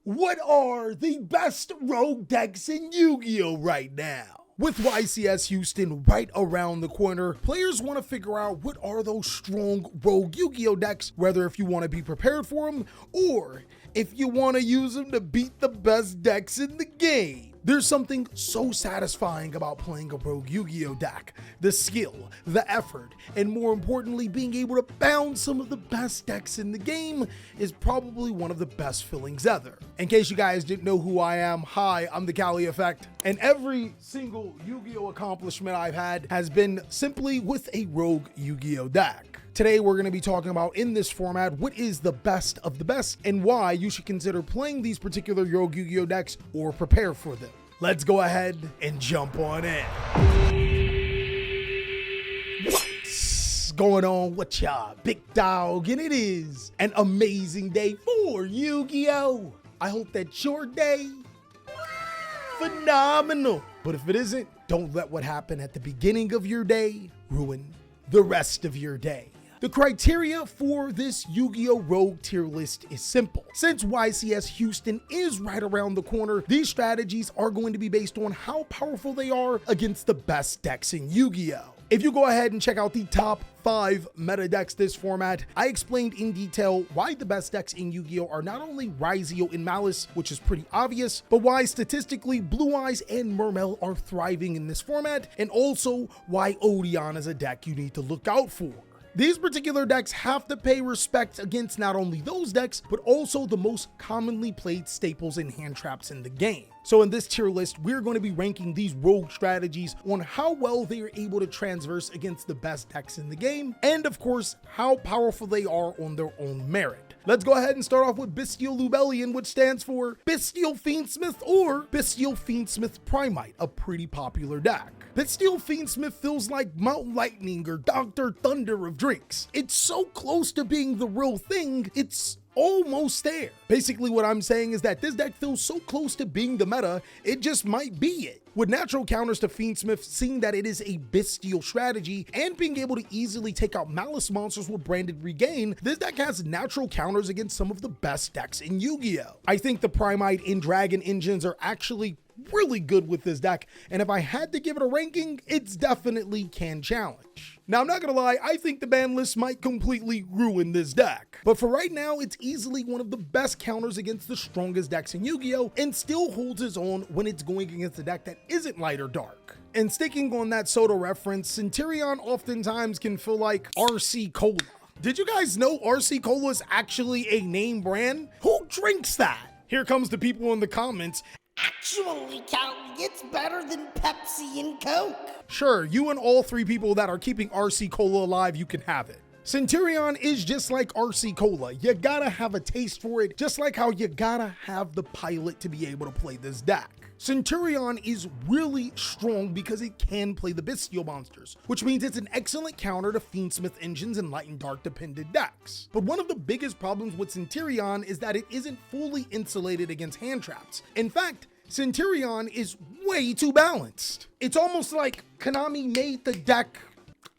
What are the best rogue decks in Yu-Gi-Oh right now? With YCS Houston right around the corner, players want to figure out what are those strong rogue Yu-Gi-Oh decks, whether if you want to be prepared for them or if you want to use them to beat the best decks in the game. There's something so satisfying about playing a rogue Yu-Gi-Oh deck. The skill, the effort, and more importantly, being able to bounce some of the best decks in the game is probably one of the best feelings ever. In case you guys didn't know who I am, hi, I'm TheCaliEffect, and every single Yu-Gi-Oh accomplishment I've had has been simply with a rogue Yu-Gi-Oh deck. Today, we're going to be talking about in this format what is the best of the best and why you should consider playing these particular rogue Yu-Gi-Oh decks or prepare for them. Let's go ahead and jump on in. What's going on with y'all? Big dog, and it is an amazing day for Yu-Gi-Oh! I hope that your day phenomenal. But if it isn't, don't let what happened at the beginning of your day ruin the rest of your day. The criteria for this Yu-Gi-Oh! Rogue tier list is simple. Since YCS Houston is right around the corner, these strategies are going to be based on how powerful they are against the best decks in Yu-Gi-Oh! If you go ahead and check out the top 5 meta decks this format, I explained in detail why the best decks in Yu-Gi-Oh! Are not only Yugioh and Malice, which is pretty obvious, but why statistically Blue Eyes and Mermel are thriving in this format, and also why Odion is a deck you need to look out for. These particular decks have to pay respect against not only those decks, but also the most commonly played staples and hand traps in the game. So in this tier list, we're going to be ranking these rogue strategies on how well they are able to transverse against the best decks in the game, and of course, how powerful they are on their own merit. Let's go ahead and start off with Bystial Lubellion, which stands for Bystial Fiendsmith or Bystial Fiendsmith Primite, a pretty popular deck. Bystial Fiendsmith feels like Mount Lightning or Dr. Thunder of drinks. It's so close to being the real thing, it's almost there. Basically what I'm saying is that this deck feels so close to being the meta, it just might be it. With natural counters to Fiendsmith, seeing that it is a Bystial strategy, and being able to easily take out Malice monsters with Branded Regain, this deck has natural counters against some of the best decks in Yu-Gi-Oh! I think the Primite and Dragon engines are actually really good with this deck, and if I had to give it a ranking, it's definitely can challenge. Now, I'm not gonna lie, I think the ban list might completely ruin this deck, but for right now, it's easily one of the best counters against the strongest decks in Yu-Gi-Oh! And still holds its own when it's going against a deck that isn't light or dark. And sticking on that Soda reference, Centurion oftentimes can feel like RC Cola. Did you guys know RC Cola is actually a name brand? Who drinks that? Here comes the people in the comments. Actually, Callie, it's better than Pepsi and Coke. Sure, you and all 3 people that are keeping RC Cola alive, you can have it. Centurion is just like RC Cola. You gotta have a taste for it, just like how you gotta have the pilot to be able to play this deck. Centurion is really strong because it can play the Bystial monsters, which means it's an excellent counter to Fiendsmith engines and Light and Dark dependent decks. But one of the biggest problems with Centurion is that it isn't fully insulated against hand traps. In fact, Centurion is way too balanced. It's almost like Konami made the deck,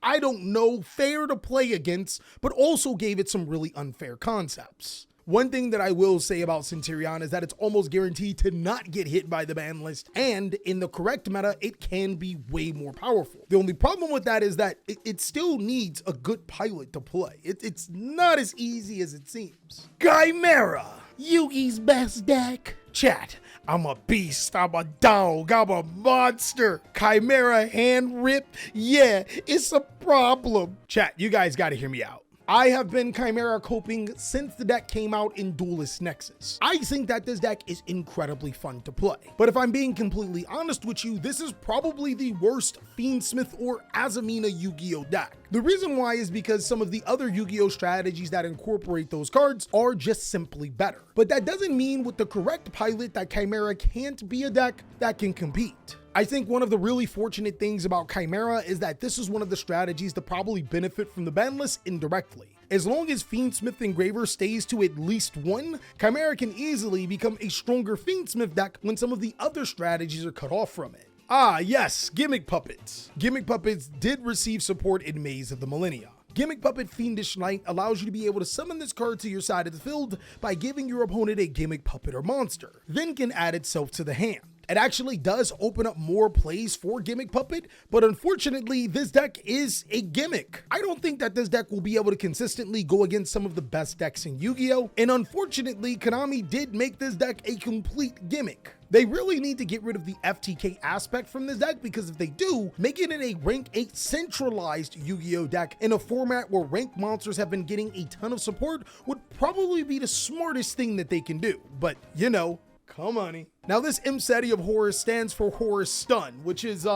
I don't know, fair to play against, but also gave it some really unfair concepts. One thing that I will say about Centurion is that it's almost guaranteed to not get hit by the ban list, and in the correct meta, it can be way more powerful. The only problem with that is that it still needs a good pilot to play. It's not as easy as it seems. Chimera, Yugi's best deck. Chat, I'm a beast, I'm a dog, I'm a monster. Chimera hand ripped, yeah, it's a problem. Chat, you guys gotta hear me out. I have been Chimera coping since the deck came out in Duelist Nexus. I think that this deck is incredibly fun to play. But if I'm being completely honest with you, this is probably the worst Fiendsmith or Azamina Yu-Gi-Oh deck. The reason why is because some of the other Yu-Gi-Oh strategies that incorporate those cards are just simply better. But that doesn't mean with the correct pilot that Chimera can't be a deck that can compete. I think one of the really fortunate things about Chimera is that this is one of the strategies to probably benefit from the ban list indirectly. As long as Fiendsmith Engraver stays to at least 1, Chimera can easily become a stronger Fiendsmith deck when some of the other strategies are cut off from it. Ah yes, Gimmick Puppets. Gimmick Puppets did receive support in Maze of the Millennia. Gimmick Puppet Fiendish Knight allows you to be able to summon this card to your side of the field by giving your opponent a Gimmick Puppet or monster, then can add itself to the hand. It actually does open up more plays for Gimmick Puppet, but unfortunately, this deck is a gimmick. I don't think that this deck will be able to consistently go against some of the best decks in Yu-Gi-Oh! And unfortunately, Konami did make this deck a complete gimmick. They really need to get rid of the FTK aspect from this deck, because if they do, making it a rank 8 centralized Yu-Gi-Oh! Deck in a format where ranked monsters have been getting a ton of support would probably be the smartest thing that they can do. But, you know, come on. Now this Imseti of Horus stands for Horus Stun, which is,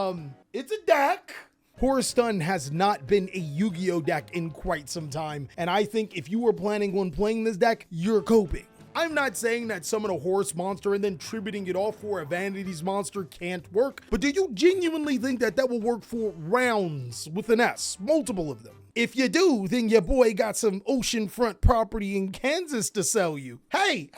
it's a deck. Horus Stun has not been a Yu-Gi-Oh! Deck in quite some time, and I think if you were planning on playing this deck, you're coping. I'm not saying that summon a Horus monster and then tributing it off for a Vanities monster can't work, but do you genuinely think that that will work for rounds with an S, multiple of them? If you do, then your boy got some oceanfront property in Kansas to sell you. Hey,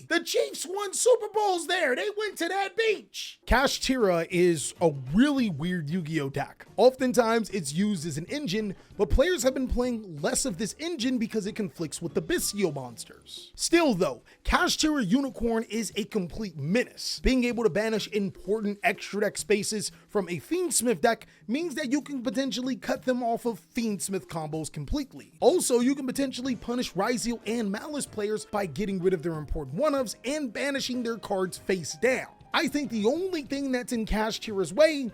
the Chiefs won Super Bowls there. They went to that beach. Kashtira is a really weird Yu-Gi-Oh! Deck. Oftentimes it's used as an engine, but players have been playing less of this engine because it conflicts with the Bystial monsters. Still though, Kashtira Unicorn is a complete menace. Being able to banish important extra deck spaces from a Fiendsmith deck means that you can potentially cut them off of Fiendsmith combos completely. Also, you can potentially punish Ryzeal and Malice players by getting rid of their important one-ofs and banishing their cards face down. I think the only thing that's in Kashtira's way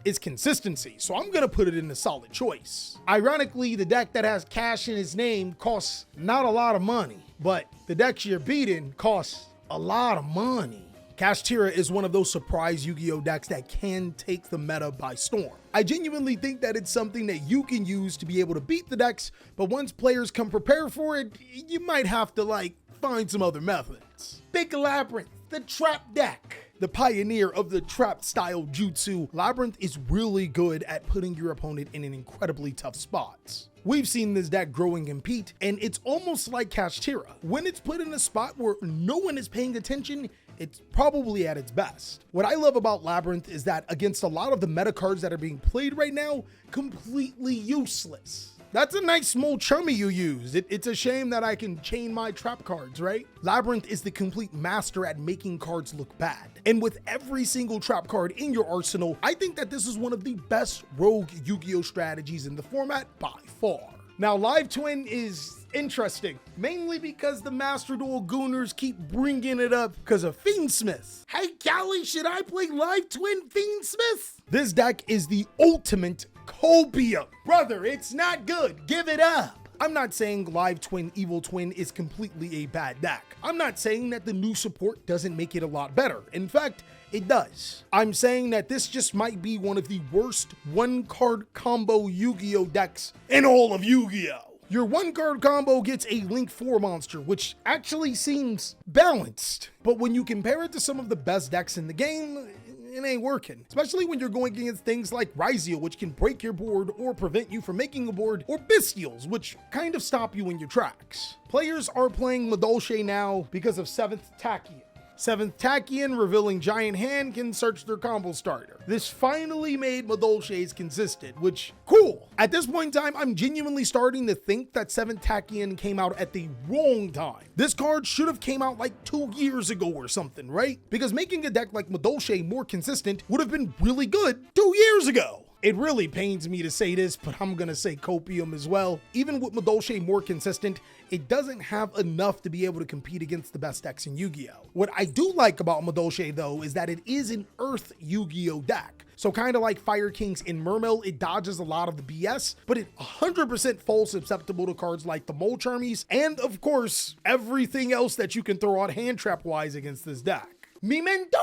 is consistency, so I'm gonna put it in a solid choice. Ironically, the deck that has cash in its name costs not a lot of money, but the decks you're beating costs a lot of money. Kashtira is one of those surprise Yu-Gi-Oh! Decks that can take the meta by storm. I genuinely think that it's something that you can use to be able to beat the decks, but once players come prepared for it, you might have to find some other methods. Big Labrynth, the trap deck. The pioneer of the trap style jutsu, Labrynth is really good at putting your opponent in an incredibly tough spot. We've seen this deck grow and compete, and it's almost like Kashtira. When it's put in a spot where no one is paying attention, it's probably at its best. What I love about Labrynth is that against a lot of the meta cards that are being played right now, completely useless. That's a nice small chummy you used. It's a shame that I can chain my trap cards, right? Labrynth is the complete master at making cards look bad. And with every single trap card in your arsenal, I think that this is one of the best rogue Yu-Gi-Oh! Strategies in the format by far. Now, Live Twin is interesting, mainly because the Master Duel Gooners keep bringing it up because of Fiendsmith. Hey, Callie, should I play Live Twin Fiendsmith? This deck is the ultimate copium. Brother, it's not good. Give it up. I'm not saying Live Twin Evil Twin is completely a bad deck. I'm not saying that the new support doesn't make it a lot better. In fact, it does. I'm saying that this just might be one of the worst one-card combo Yu-Gi-Oh! Decks in all of Yu-Gi-Oh! Your one-card combo gets a Link 4 monster, which actually seems balanced. But when you compare it to some of the best decks in the game, it ain't working. Especially when you're going against things like Ryzeal, which can break your board or prevent you from making a board, or Bystials, which kind of stop you in your tracks. Players are playing Madolche now because of 7th Tachyon. 7th Tachyon, revealing Giant Hand, can search their combo starter. This finally made Madolche's consistent, which, cool. At this point in time, I'm genuinely starting to think that 7th Tachyon came out at the wrong time. This card should have came out like 2 years ago or something, right? Because making a deck like Madolche more consistent would have been really good 2 years ago. It really pains me to say this, but I'm gonna say copium as well. Even with Madolche more consistent, it doesn't have enough to be able to compete against the best decks in Yu-Gi-Oh! What I do like about Madolche though is that it is an Earth Yu-Gi-Oh! Deck. So kind of like Fire Kings in Mermail, it dodges a lot of the BS, but it 100% falls susceptible to cards like the Mole Charmies, and of course, everything else that you can throw out hand trap wise against this deck. Memento!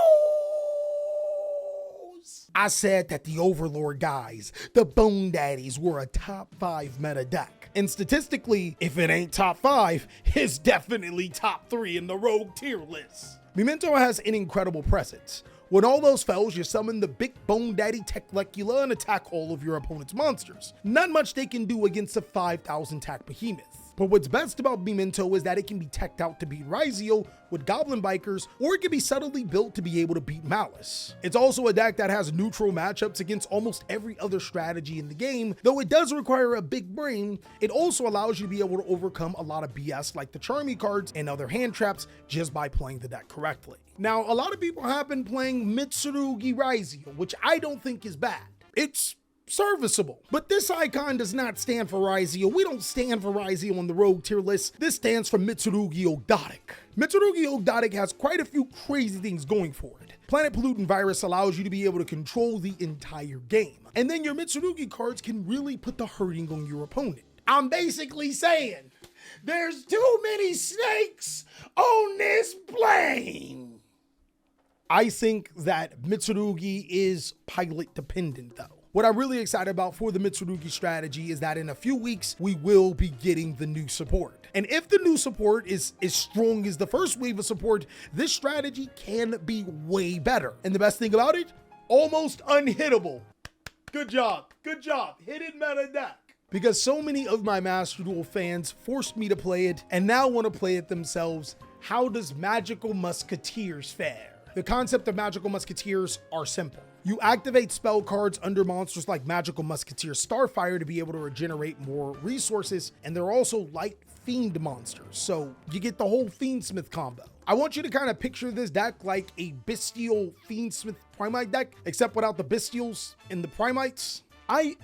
I said that the Overlord guys, the Bone Daddies, were a top 5 meta deck. And statistically, if it ain't top 5, it's definitely top 3 in the rogue tier list. Memento has an incredible presence. When all those fails, you summon the Big Bone Daddy Teclecula and attack all of your opponent's monsters. Not much they can do against a 5,000 tack behemoth. But what's best about Memento is that it can be teched out to beat Yugioh with Goblin Bikers, or it can be subtly built to be able to beat Malice. It's also a deck that has neutral matchups against almost every other strategy in the game. Though it does require a big brain, it also allows you to be able to overcome a lot of BS like the Charmy cards and other hand traps just by playing the deck correctly. Now, a lot of people have been playing Mitsurugi Yugioh, which I don't think is bad. It's serviceable. But this icon does not stand for Yugioh. We don't stand for Yugioh on the Rogue tier list. This stands for Mitsurugi Ogdoadic. Mitsurugi Ogdoadic has quite a few crazy things going for it. Planet Pollutant Virus allows you to be able to control the entire game. And then your Mitsurugi cards can really put the hurting on your opponent. I'm basically saying, there's too many snakes on this plane. I think that Mitsurugi is pilot dependent though. What I'm really excited about for the Mitsurugi strategy is that in a few weeks, we will be getting the new support. And if the new support is as strong as the first wave of support, this strategy can be way better. And the best thing about it, almost unhittable. Good job, hidden meta deck. Because so many of my Master Duel fans forced me to play it and now want to play it themselves. How does Magical Musketeers fare? The concept of Magical Musketeers are simple. You activate spell cards under monsters like Magical Musketeer Starfire to be able to regenerate more resources, and they're also light fiend monsters, so you get the whole Fiendsmith combo. I want you to kind of picture this deck like a Bystial Fiendsmith Primite deck, except without the Bystials and the Primites. I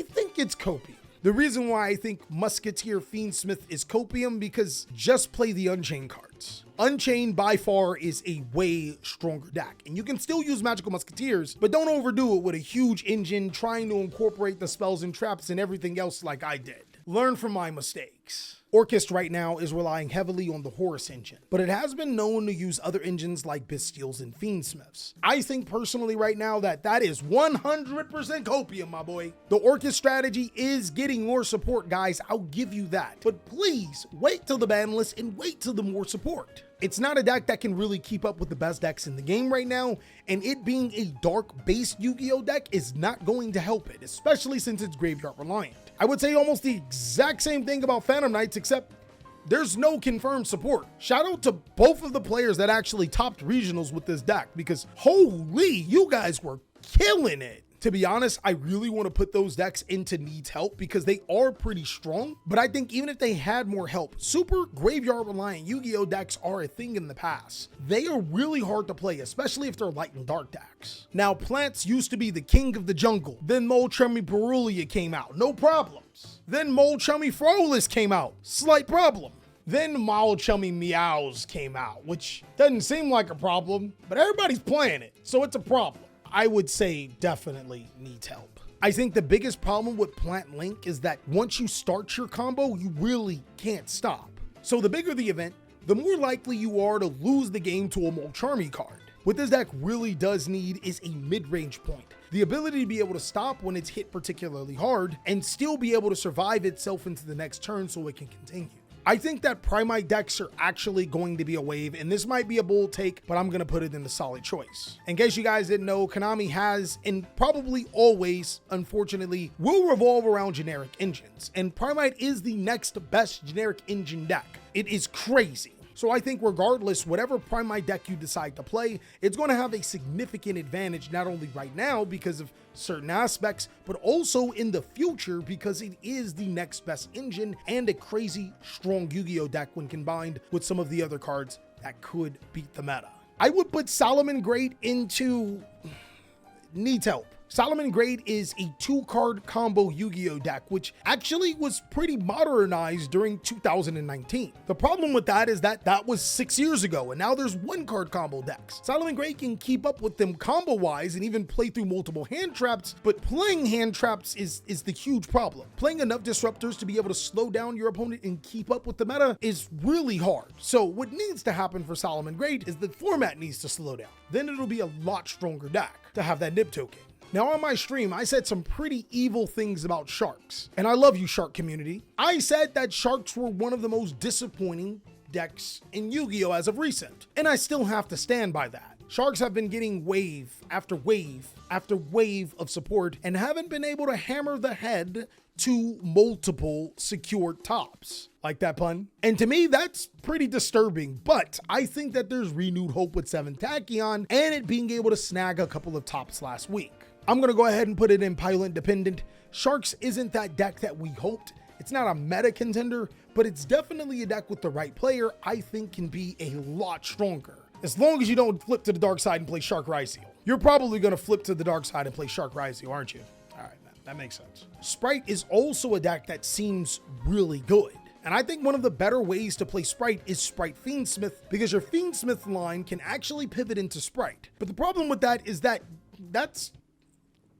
think it's copium. The reason why I think Musketeer Fiendsmith is copium because just play the Unchained cards. Unchained by far is a way stronger deck, and you can still use Magical Musketeers, but don't overdo it with a huge engine trying to incorporate the spells and traps and everything else like I did. Learn from my mistakes. Orcust right now is relying heavily on the Horus engine, but it has been known to use other engines like Bystials and Fiendsmiths. I think personally right now that is 100% copium, my boy. The Orcust strategy is getting more support, guys. I'll give you that. But please wait till the ban list and wait till the more support. It's not a deck that can really keep up with the best decks in the game right now, and it being a dark-based Yu-Gi-Oh deck is not going to help it, especially since it's graveyard reliant. I would say almost the exact same thing about Phantom Knights, except there's no confirmed support. Shout out to both of the players that actually topped regionals with this deck, because holy, you guys were killing it. To be honest, I really want to put those decks into needs help because they are pretty strong, but I think even if they had more help, super graveyard reliant Yu-Gi-Oh decks are a thing in the past. They are really hard to play, especially if they're light and dark decks. Now, Plants used to be the king of the jungle. Then Molchummy Berulia came out, no problems. Then Molchummy Frolus came out, slight problem. Then Molchummy Meows came out, which doesn't seem like a problem, but everybody's playing it, so it's a problem. I would say definitely needs help. I think the biggest problem with Plant Link is that once you start your combo, you really can't stop. So the bigger the event, the more likely you are to lose the game to a Molcharmy card. What this deck really does need is a mid-range point. The ability to be able to stop when it's hit particularly hard and still be able to survive itself into the next turn so it can continue. I think that Primite decks are actually going to be a wave, and this might be a bold take, but I'm going to put it in the solid choice. In case you guys didn't know, Konami has, and probably always, unfortunately, will revolve around generic engines, and Primite is the next best generic engine deck. It is crazy. So I think regardless, whatever Primite deck you decide to play, it's going to have a significant advantage, not only right now because of certain aspects, but also in the future because it is the next best engine and a crazy strong Yu-Gi-Oh deck when combined with some of the other cards that could beat the meta. I would put Salamangreat into needs help. Salamangreat is a 2-card combo Yu-Gi-Oh deck, which actually was pretty modernized during 2019. The problem with that is that was 6 years ago, and now there's 1-card combo decks. Salamangreat can keep up with them combo-wise and even play through multiple hand traps, but playing hand traps is the huge problem. Playing enough disruptors to be able to slow down your opponent and keep up with the meta is really hard. So what needs to happen for Salamangreat is the format needs to slow down. Then it'll be a lot stronger deck to have that nib token. Now on my stream, I said some pretty evil things about sharks, and I love you, shark community. I said that sharks were one of the most disappointing decks in Yu-Gi-Oh as of recent, and I still have to stand by that. Sharks have been getting wave after wave after wave of support and haven't been able to hammer the head to multiple secured tops. Like that pun? And to me, that's pretty disturbing, but I think that there's renewed hope with 7 Tachyon and it being able to snag a couple of tops last week. I'm gonna go ahead and put it in pilot dependent. Sharks isn't that deck that we hoped. It's not a meta contender, but it's definitely a deck with the right player I think can be a lot stronger. As long as you don't flip to the dark side and play Shark Ryzeal. You're probably gonna flip to the dark side and play Shark Ryzeal, aren't you? All right, man, that makes sense. Spright is also a deck that seems really good. And I think one of the better ways to play Spright is Spright Fiendsmith, because your Fiendsmith line can actually pivot into Spright. But the problem with that is that that's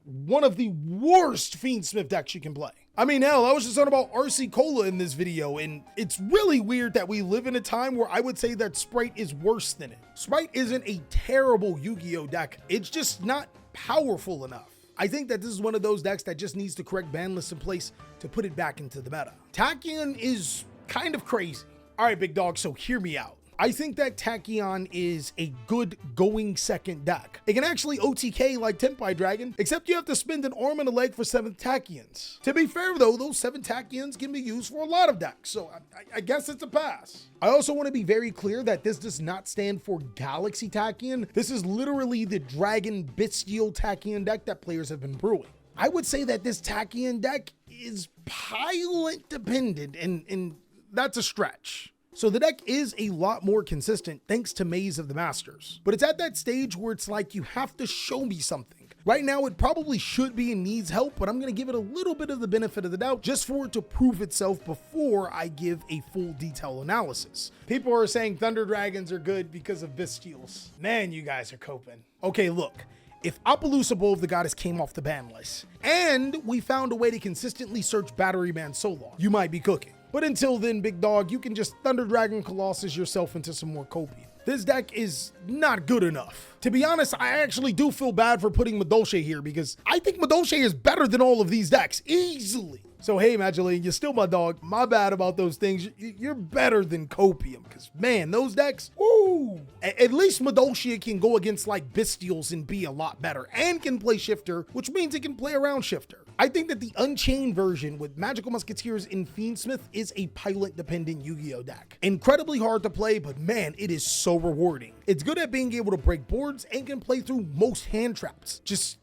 one of the worst Fiendsmith decks you can play. I mean, hell, I was just talking about RC Cola in this video, and it's really weird that we live in a time where I would say that Spright is worse than it. Spright isn't a terrible Yu-Gi-Oh deck, it's just not powerful enough. I think that this is one of those decks that just needs the correct ban list in place to put it back into the meta. Tachyon is kind of crazy. All right, big dog, so hear me out. I think that Tachyon is a good going second deck. It can actually OTK like Tenpai Dragon, except you have to spend an arm and a leg for 7 Tachyons. To be fair though, those 7 Tachyons can be used for a lot of decks, so I guess it's a pass. I also want to be very clear that this does not stand for Galaxy Tachyon. This is literally the Dragon Bystial Tachyon deck that players have been brewing. I would say that this Tachyon deck is pilot dependent, and that's a stretch. So the deck is a lot more consistent thanks to Maze of the Masters. But it's at that stage where it's like, you have to show me something. Right now, it probably should be and needs help, but I'm going to give it a little bit of the benefit of the doubt just for it to prove itself before I give a full detail analysis. People are saying Thunder Dragons are good because of Bystials. Man, you guys are coping. Okay, look. If Appaloosa Bowl of the Goddess came off the ban list, and we found a way to consistently search Battery Man Solar, you might be cooking. But until then, big dog, you can just Thunder Dragon Colossus yourself into some more copium. This deck is not good enough. To be honest, I actually do feel bad for putting Madolche here because I think Madolche is better than all of these decks, easily. So hey, Madolche, you're still my dog. My bad about those things. You're better than copium because man, those decks, ooh. At least Madolche can go against like Bystials and be a lot better and can play Shifter, which means it can play around Shifter. I think that the Unchained version with Magical Musketeers in Fiendsmith is a pilot-dependent Yu-Gi-Oh deck. Incredibly hard to play, but man, it is so rewarding. It's good at being able to break boards and can play through most hand traps. Just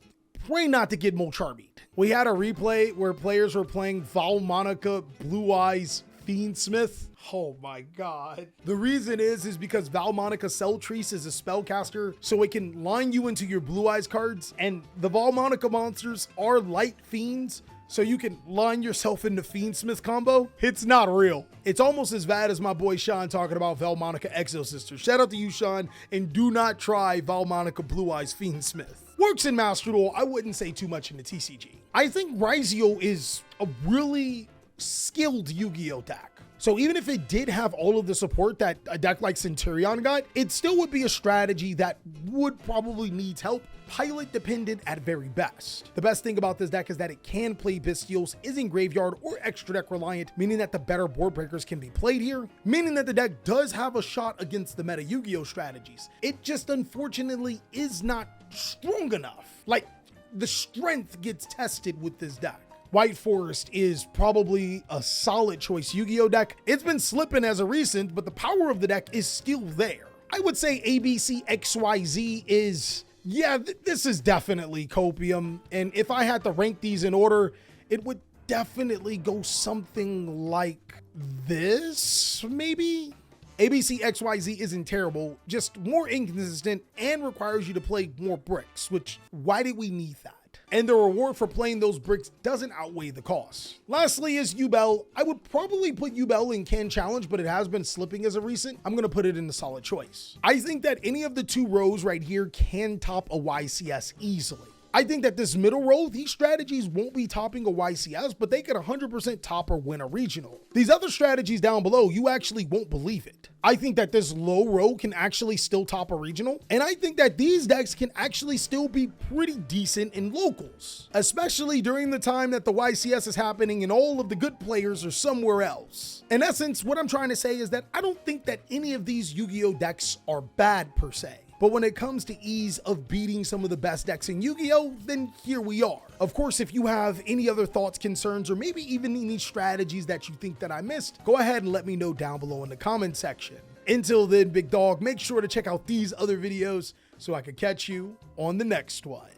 pray not to get Molcharmied. We had a replay where players were playing Vaalmonica, Blue Eyes, Fiendsmith. Oh my god. The reason is because Vaalmonica Seltrice is a spellcaster, so it can line you into your Blue Eyes cards, and the Vaalmonica monsters are light fiends, so you can line yourself into Fiendsmith combo. It's not real. It's almost as bad as my boy Sean talking about Vaalmonica Exosister. Shout out to you, Sean, and do not try Vaalmonica Blue Eyes Fiendsmith. Works in Master Duel, I wouldn't say too much in the TCG. I think Ryzeal is a really skilled Yu-Gi-Oh deck. So even if it did have all of the support that a deck like Centurion got, it still would be a strategy that would probably need help, pilot dependent at very best. The best thing about this deck is that it can play Bystials, isn't graveyard or extra deck reliant, meaning that the better board breakers can be played here, meaning that the deck does have a shot against the meta Yu-Gi-Oh strategies. It just unfortunately is not strong enough. Like, the strength gets tested with this deck. White Forest is probably a solid choice Yu-Gi-Oh deck. It's been slipping as of recent, but the power of the deck is still there. I would say ABCXYZ is, yeah, this is definitely copium. And if I had to rank these in order, it would definitely go something like this, maybe? ABCXYZ isn't terrible, just more inconsistent and requires you to play more bricks, which, why did we need that? And the reward for playing those bricks doesn't outweigh the cost. Lastly is Yubel. I would probably put Yubel in Can Challenge, but it has been slipping as of recent. I'm gonna put it in the solid choice. I think that any of the 2 rows right here can top a YCS easily. I think that this middle row, these strategies won't be topping a YCS, but they could 100% top or win a regional. These other strategies down below, you actually won't believe it. I think that this low row can actually still top a regional, and I think that these decks can actually still be pretty decent in locals, especially during the time that the YCS is happening and all of the good players are somewhere else. In essence, what I'm trying to say is that I don't think that any of these Yu-Gi-Oh decks are bad per se. But when it comes to ease of beating some of the best decks in Yu-Gi-Oh, then here we are. Of course, if you have any other thoughts, concerns, or maybe even any strategies that you think that I missed, go ahead and let me know down below in the comment section. Until then, big dog, make sure to check out these other videos so I can catch you on the next one.